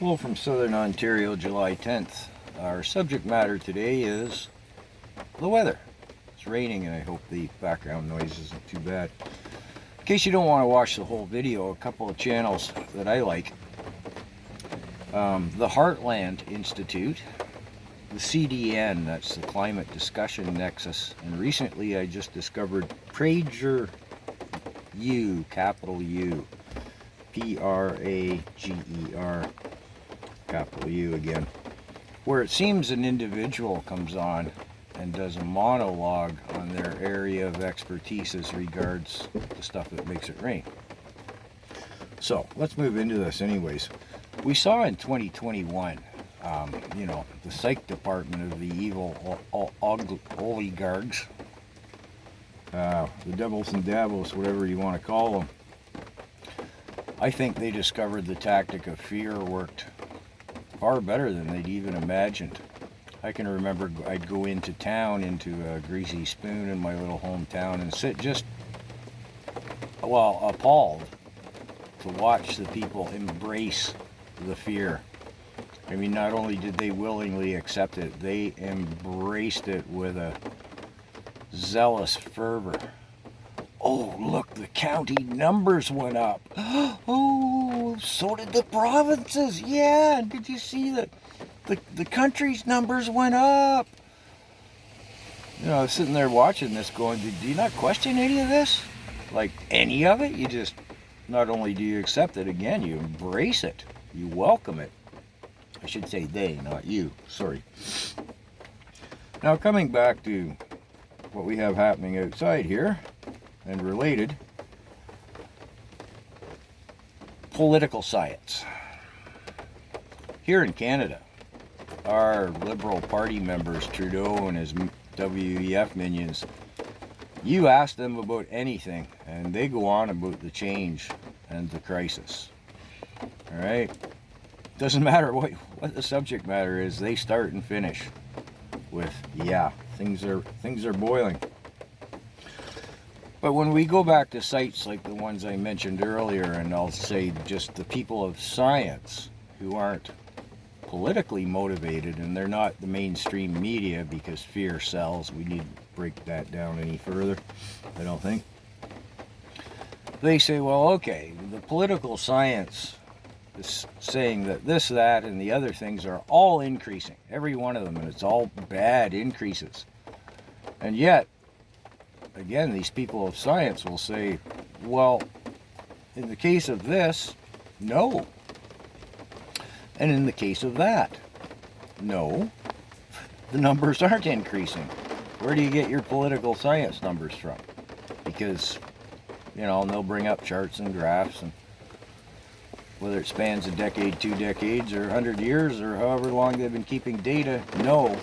Hello from Southern Ontario, July 10th. Our subject matter today is the weather. It's raining and I hope the background noise isn't too bad. In case you don't want to watch the whole video, a couple of channels that I like. The Heartland Institute, the CDN, that's the Climate Discussion Nexus, and recently I just discovered PragerU, capital U, Prager, capital U again, where it seems an individual comes on and does a monologue on their area of expertise as regards the stuff that makes it rain. So let's move into this anyways. We saw in 2021, the psych department of the evil oligarchs, the devils and dabbles, whatever you want to call them. I think they discovered the tactic of fear worked far better than they'd even imagined. I can remember I'd go into town, into a Greasy Spoon in my little hometown, and sit just, appalled to watch the people embrace the fear. I mean, not only did they willingly accept it, they embraced it with a zealous fervor. Oh, look, the county numbers went up. Oh, so did the provinces. Yeah, did you see that the country's numbers went up? You know, I was sitting there watching this going, do you not question any of this? Like, any of it? You just, not only do you accept it, again, you embrace it. You welcome it. I should say they, not you. Sorry. Now, coming back to what we have happening outside here, and related, political science. Here in Canada, our Liberal Party members, Trudeau and his WEF minions, you ask them about anything, and they go on about the change and the crisis. All right? Doesn't matter what the subject matter is, they start and finish with, yeah, things are boiling. But when we go back to sites like the ones I mentioned earlier, and I'll say just the people of science who aren't politically motivated, and they're not the mainstream media because fear sells. We need to break that down any further, I don't think. They say, well, okay, the political science is saying that this, that, and the other things are all increasing, every one of them, and it's all bad increases. And yet, again, these people of science will say, well, in the case of this, no. And in the case of that, no. The numbers aren't increasing. Where do you get your political science numbers from? Because, and they'll bring up charts and graphs, and whether it spans a decade, 2 decades, or 100 years, or however long they've been keeping data, no.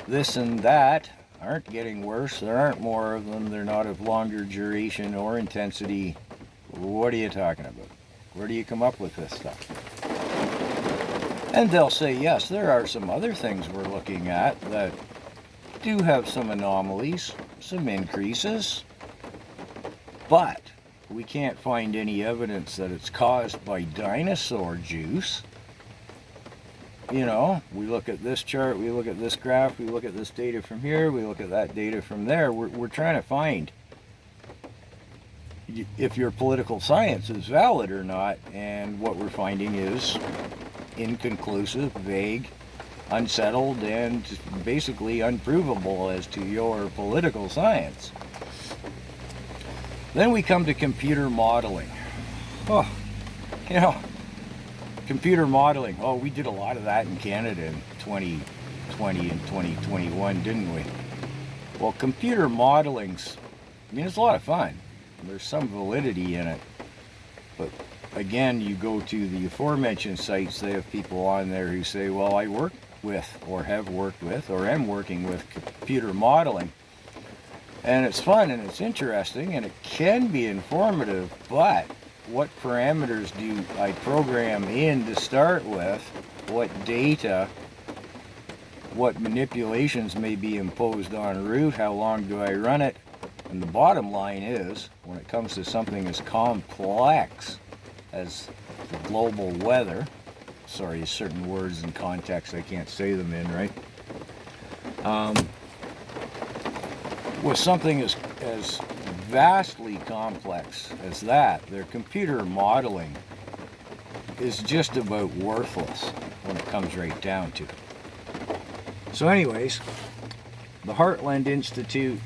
This and that aren't getting worse. There aren't more of them. They're not of longer duration or intensity. What are you talking about? Where do you come up with this stuff? And they'll say, yes, there are some other things we're looking at that do have some anomalies, some increases, but we can't find any evidence that it's caused by dinosaur juice. We look at this chart, we look at this graph, we look at this data from here, we look at that data from there. We're trying to find if your political science is valid or not, and what we're finding is inconclusive, vague, unsettled, and basically unprovable as to your political science. Then we come to computer modeling. Computer modeling. Oh, we did a lot of that in Canada in 2020 and 2021, didn't we? Well, computer modeling's, it's a lot of fun. There's some validity in it. But again, you go to the aforementioned sites, they have people on there who say, well, I work with, or have worked with, or am working with computer modeling. And it's fun and it's interesting and it can be informative, but what parameters do I program in to start with? What data? What manipulations may be imposed en route? How long do I run it? And the bottom line is, when it comes to something as complex as the global weather, sorry, certain words and context I can't say them in, right? With something as vastly complex as that, their computer modeling is just about worthless when it comes right down to it. So anyways, the Heartland Institute,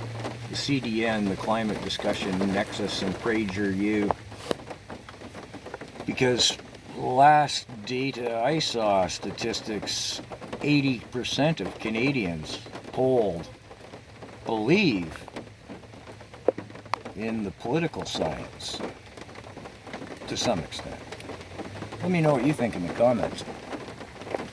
the CDN, the Climate Discussion Nexus, and PragerU, because last data I saw, statistics, 80% of Canadians polled believe in the political science to some extent. Let me know what you think in the comments.